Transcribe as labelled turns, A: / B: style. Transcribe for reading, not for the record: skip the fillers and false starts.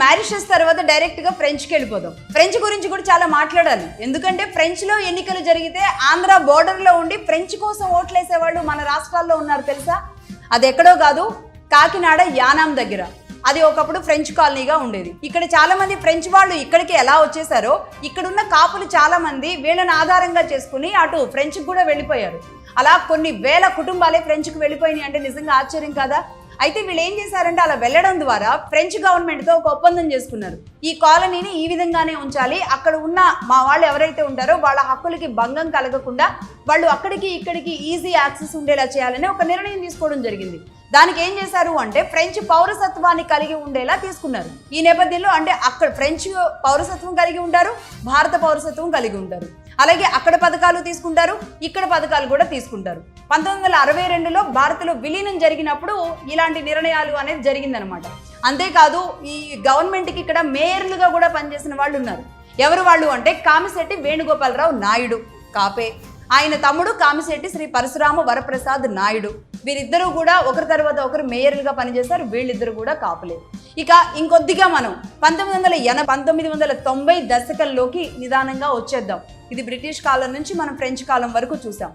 A: Mauritius తర్వాత direct గా French కి వెళ్ళిపోదాం. ఫ్రెంచ్ గురించి కూడా చాలా మాట్లాడాలి. ఎందుకంటే ఫ్రెంచ్ లో ఎన్నికలు జరిగితే ఆంధ్ర బోర్డర్ లో ఉండి ఫ్రెంచ్ కోసం ఓట్లేసే వాళ్ళు మన రాష్ట్రాల్లో ఉన్నారు తెలుసా? అది ఎక్కడో కాదు, కాకినాడ యానాం దగ్గర. అది ఒకప్పుడు ఫ్రెంచ్ కాలనీగా ఉండేది. ఇక్కడ చాలా మంది ఫ్రెంచ్ వాళ్ళు ఇక్కడికి ఎలా వచ్చేసారో ఇక్కడున్న కాపులు చాలా మంది వీళ్ళని ఆధారంగా చేసుకుని అటు ఫ్రెంచ్కి కూడా వెళ్ళిపోయారు. అలా కొన్ని వేల కుటుంబాలే ఫ్రెంచ్కి వెళ్ళిపోయినాయి అంటే నిజంగా ఆశ్చర్యం కాదా? అయితే వీళ్ళు ఏం చేశారంటే అలా వెళ్ళడం ద్వారా ఫ్రెంచ్ గవర్నమెంట్తో ఒక ఒప్పందం చేసుకున్నారు. ఈ కాలనీని ఈ విధంగానే ఉంచాలి, అక్కడ ఉన్న మా వాళ్ళు ఎవరైతే ఉంటారో వాళ్ళ హక్కులకి భంగం కలగకుండా వాళ్ళు అక్కడికి ఇక్కడికి ఈజీ యాక్సెస్ ఉండేలా చేయాలని ఒక నిర్ణయం తీసుకోవడం జరిగింది. దానికి ఏం చేశారు అంటే ఫ్రెంచ్ పౌరసత్వాన్ని కలిగి ఉండేలా తీసుకున్నారు. ఈ నేపథ్యంలో అంటే అక్కడ ఫ్రెంచ్ పౌరసత్వం కలిగి ఉంటారు, భారత పౌరసత్వం కలిగి ఉంటారు. అలాగే అక్కడ పథకాలు తీసుకుంటారు, ఇక్కడ పథకాలు కూడా తీసుకుంటారు. 1962లో భారత్లో విలీనం జరిగినప్పుడు ఇలాంటి నిర్ణయాలు అనేది జరిగిందనమాట. అంతేకాదు ఈ గవర్నమెంట్కి ఇక్కడ మేయర్లుగా కూడా పనిచేసిన వాళ్ళు ఉన్నారు. ఎవరు వాళ్ళు అంటే కామిశెట్టి వేణుగోపాలరావు నాయుడు కాపే, ఆయన తమ్ముడు కామిశెట్టి శ్రీ పరశురామ వరప్రసాద్ నాయుడు. వీరిద్దరూ కూడా ఒకరి తర్వాత ఒకరు మేయర్లుగా పనిచేశారు. వీళ్ళిద్దరు కూడా కాపులే. ఇక ఇంకొద్దిగా మనం 1990 దశకంలోకి నిదానంగా వచ్చేద్దాం. ఇది బ్రిటిష్ కాలం నుంచి మనం ఫ్రెంచ్ కాలం వరకు చూసాం.